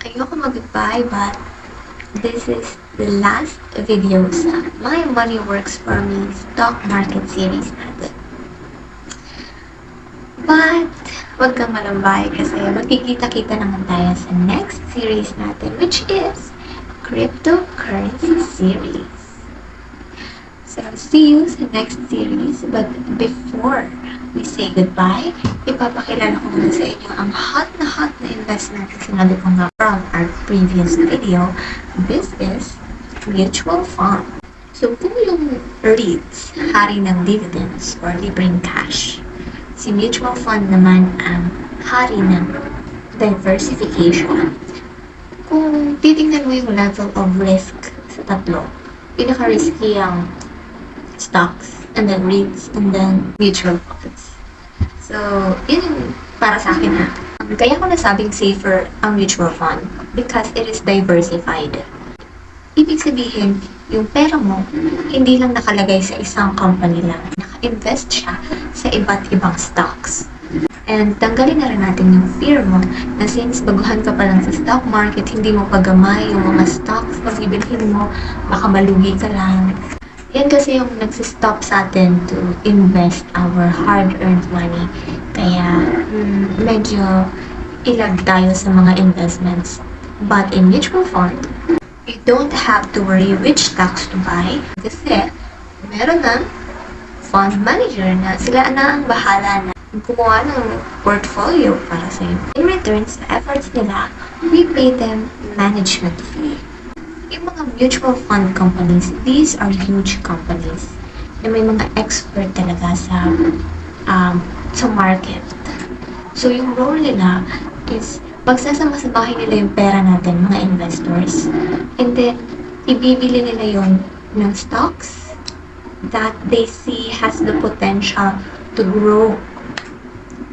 Ayoko mag-goodbye, but this is the last video sa My Money Works For Me stock market series natin. But, huwag kang malambay kasi magkikita-kita naman tayo sa next series natin, which is cryptocurrency series. So, see you sa next series. But before we say goodbye, ipapakilala ko muna sa inyo ang hot na investment na sinabi ko nga from our previous video. This is mutual fund. So, kung yung REITs, hari ng dividends or libreng cash, si mutual fund naman ang hari ng diversification. Kung titingnan mo yung level of risk sa tatlo, pinaka-risky ang stocks, and then REITs, and then mutual funds. So, yun yung para sa akin ha. Kaya ko nasabing safer ang mutual fund because it is diversified. Ibig sabihin, yung pera mo, hindi lang nakalagay sa isang company lang. Naka-invest siya sa iba't ibang stocks. And tanggalin na rin natin yung fear mo na since baguhan ka pa lang sa stock market, hindi mo pagamay yung mga stocks na bibilhin mo, baka malugi ka lang. Yan kasi yung nagsistop sa atin to invest our hard-earned money. Kaya, medyo ilag tayo sa mga investments. But in mutual fund, you don't have to worry which stocks to buy. Kasi, meron ng fund manager na sila na ang bahala na gumawa ng portfolio para sa iyo. In return sa efforts nila, we pay them management fee. Yung mga mutual fund companies, these are huge companies na may mga expert talaga sa market. So, yung role nila is pagsasama-samahin nila yung pera natin, mga investors. And then, ibibili nila yon ng stocks that they see has the potential to grow.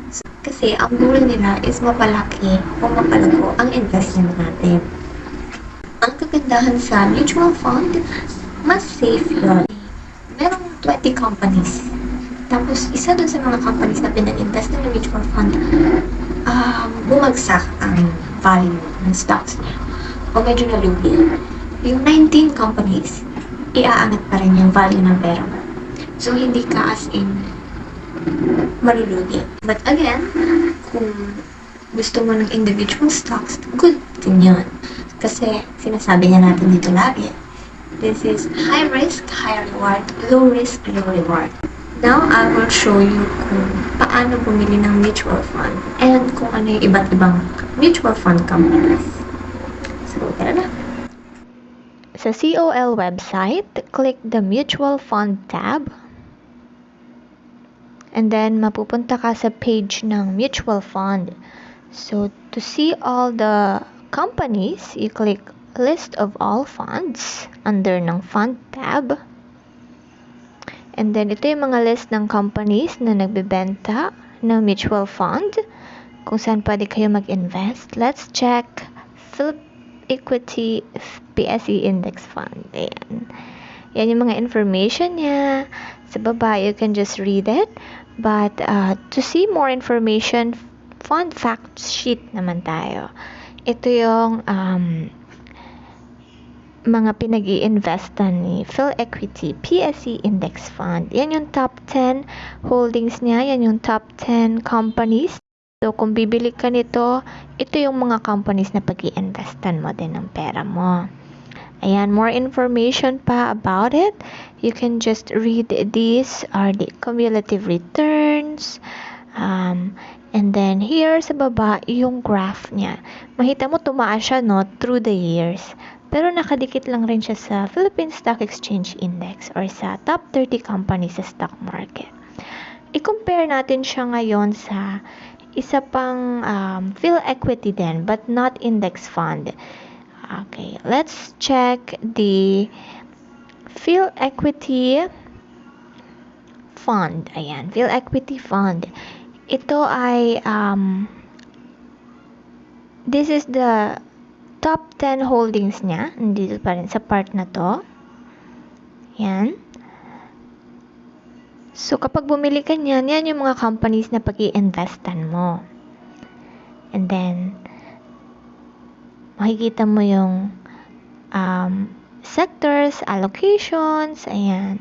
So, kasi, ang goal nila is mapalaki o mapalago ang investment natin. Ang kagandahan sa mutual fund, mas safe yun. Merong 20 companies. Tapos, isa dun sa mga companies na pinag-invest ng mutual fund, bumagsak ang value ng stocks niya. O medyo nalugi. Yung 19 companies, iaangat pa rin yung value ng pera mo. So, hindi ka as in malulugi. But again, kung gusto mo ng individual stocks, good din yun. Kasi, sinasabi nga natin dito lagi, this is high risk, high reward, low risk, low reward. Now, I will show you kung paano bumili ng mutual fund and kung ano yung iba't ibang mutual fund companies. So, tara na. Sa COL website, click the mutual fund tab. And then, mapupunta ka sa page ng mutual fund. So, to see all the companies, you click List of all funds under ng Fund tab. And then, ito yung mga list ng companies na nagbebenta ng mutual fund kung saan pwede kayo mag-invest. Let's check Philip Equity PSEi Index Fund. Ayan. Yan yung mga information niya. Sa baba, you can just read it. But to see more information, fund fact sheet naman tayo. Ito yung mga pinag-i-investan ni Phil Equity PSEi Index Fund. Yan yung top 10 holdings niya. Yan yung top 10 companies. So, kung bibili ka nito, ito yung mga companies na pag-i-investan mo din ng pera mo. Ayan, more information pa about it. You can just read these are the cumulative returns. And then, here sa baba, yung graph niya. Makita mo, tumaas siya, no, through the years. Pero nakadikit lang rin siya sa Philippine Stock Exchange Index or sa top 30 companies sa stock market. I-compare natin siya ngayon sa isa pang Phil Equity din, but not index fund. Okay, let's check the Phil Equity Fund. Ayan, Phil Equity Fund. Ito ay, this is the top 10 holdings niya. Nandito pa rin sa part na to. Yan. So, kapag bumili ka niyan, yan yung mga companies na pag-i-investan mo. And then, makikita mo yung sectors, allocations, ayan.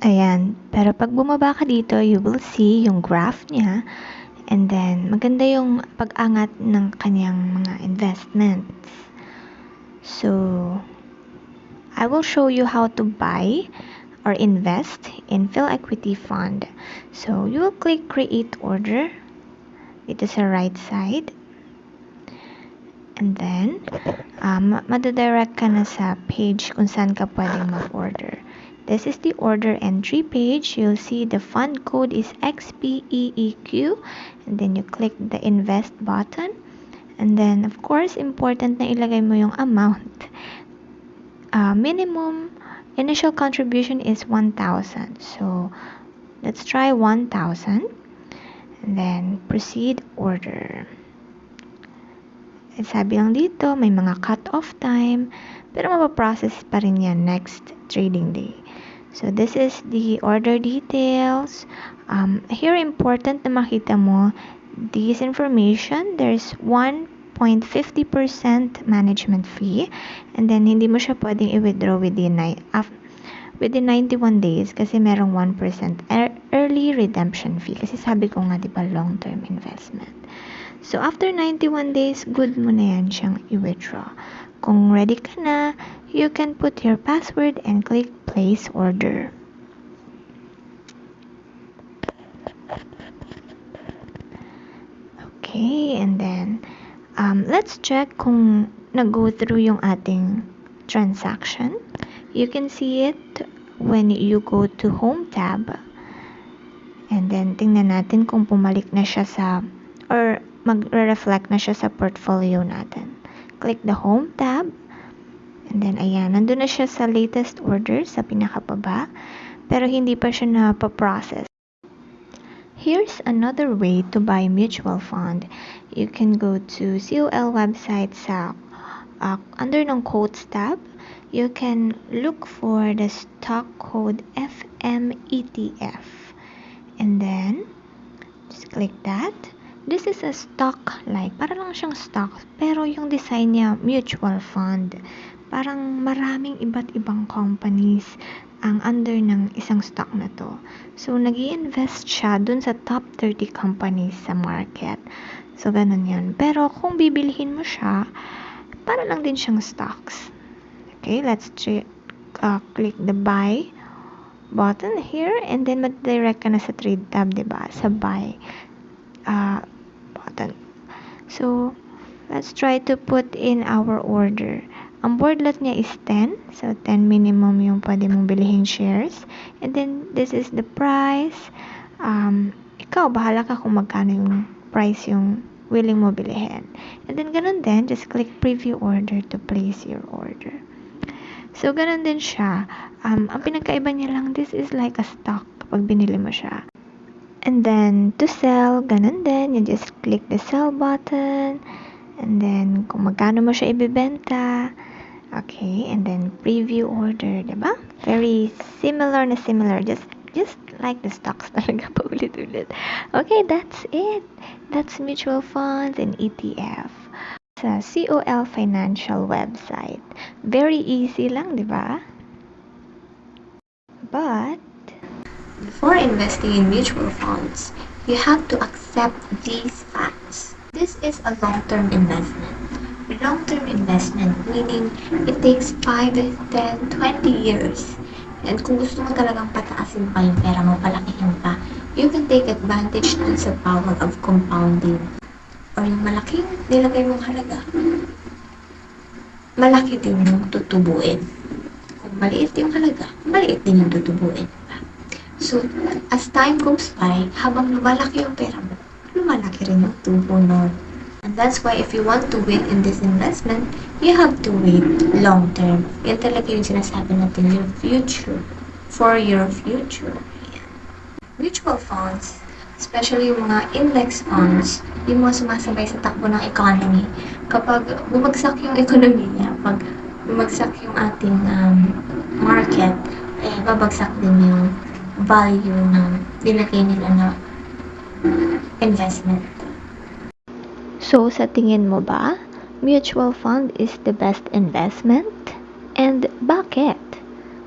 Ayan. Pero pag bumaba ka dito, you will see yung graph niya. And then, maganda yung pag-angat ng kanyang mga investments. So, I will show you how to buy or invest in Phil Equity Fund. So, you will click Create Order dito sa right side. And then, madadirect ka na sa page kung saan ka pwedeng mag-order. This is the order entry page. You'll see the fund code is XPEEQ. And then you click the invest button. And then, of course, important na ilagay mo yung amount. Minimum initial contribution is 1,000. So, let's try 1,000. And then, proceed order. Sabi lang dito, may mga cut-off time, pero mapaprocess pa rin yan next trading day. So, this is the order details. Here, important na makita mo this information. There's 1.50% management fee, and then hindi mo siya pwedeng i-withdraw within 91 days kasi merong 1% early redemption fee. Kasi sabi ko nga, di ba, long-term investment. So, after 91 days, good mo na yan siyang i-withdraw. Kung ready ka na, you can put your password and click place order. Okay, and then, let's check kung nag-go through yung ating transaction. You can see it when you go to Home tab. And then, tingnan natin kung pumalik na siya sa, or mag-reflect na siya sa portfolio natin. Click the Home tab. And then, ayan, nandun na siya sa latest order sa pinakababa. Pero hindi pa siya na-process. Here's another way to buy mutual fund. You can go to COL website sa under ng quotes tab. You can look for the stock code FMETF. And then, just click that. This is a stock like, para lang siyang stock, pero yung design niya, mutual fund. Parang maraming iba't ibang companies ang under ng isang stock na to. So, nag-i-invest siya dun sa top 30 companies sa market. So, ganun yun. Pero kung bibilihin mo siya, para lang din siyang stocks. Okay, let's click the buy button here, and then mag-direct ka na sa trade tab, diba? Sa buy button. So, let's try to put in our order. Ang board lot niya is 10. So, 10 minimum yung pwede mong bilhin shares. And then, this is the price. Ikaw, bahala ka kung magkano yung price yung willing mo bilhin. And then, ganun din, just click preview order to place your order. So, ganun din siya. Ang pinagkaiba niya lang, this is like a stock kapag binili mo siya. And then, to sell, ganun din. You just click the sell button. And then, kung magkano mo siya ibibenta. Okay, and then preview order, diba? Very similar na similar. Just like the stocks talaga paulit-ulit. Okay, that's it. That's mutual funds and ETF. Sa COL Financial website. Very easy lang, diba? But, before investing in mutual funds, you have to accept these facts. This is a long-term investment. Long-term investment meaning it takes 5, 10, 20 years. And kung gusto mo talagang pataasin pa yung pera mo, palakihin pa, you can take advantage dun sa power of compounding. Or yung malaking nilagay mong halaga, malaki din yung tutubuin. Kung maliit yung halaga, maliit din yung tutubuin. So, as time goes by, habang lumalaki yung pera mo, lumalaki rin yung tubo nun. And that's why if you want to win in this investment, you have to wait long term. Yan talaga yung sinasabi natin, your future. For your future. Yan. Mutual funds, especially yung mga index funds, yung mga sumasabay sa takbo ng economy. Kapag bumagsak yung ekonomiya, pag bumagsak yung ating market, babagsak din yung value ng nilagay nila na investment. So, sa tingin mo ba, mutual fund is the best investment? And bakit?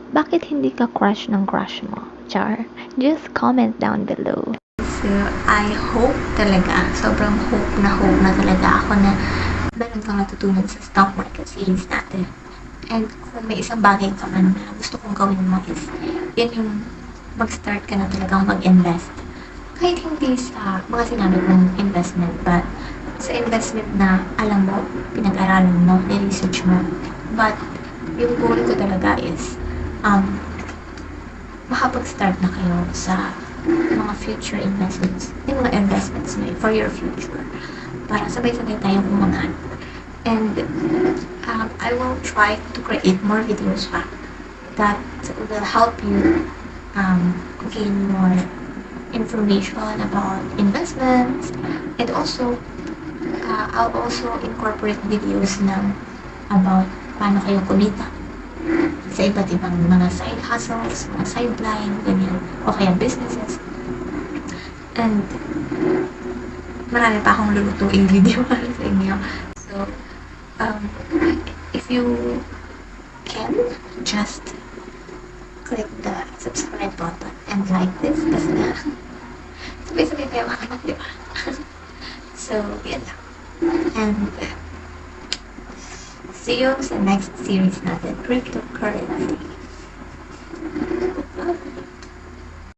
Bakit hindi ka crush ng crush mo? Char, just comment down below. So, I hope talaga, sobrang hope na talaga ako na meron kang natutunan sa stock market series natin. And kung may isang bagay ka man na gusto kong gawin mo is, yan yung mag-start ka na talagang mag-invest. Kahit hindi sa mga sinabi mong investment, but sa investment na alam mo, pinag-aralan mo, ni-research mo. But yung goal ko talaga is, makapag-start na kayo sa mga future investments, yung mga investments na for your future. Para sabay-sabay tayong umangat. And I will try to create more videos pa that will help you gain more information about investments, and also I'll also incorporate videos ng about paano kayo kumita sa iba't ibang mga side hustles, mga sideline, ganyan, o kaya businesses. And marami pa akong lulutuing video para sa inyo. So, if you can, just click the subscribe button and like this kasi nga sabay-sabay tayo makanak, di ba? So, yan lang. And see you sa next series natin, cryptocurrency.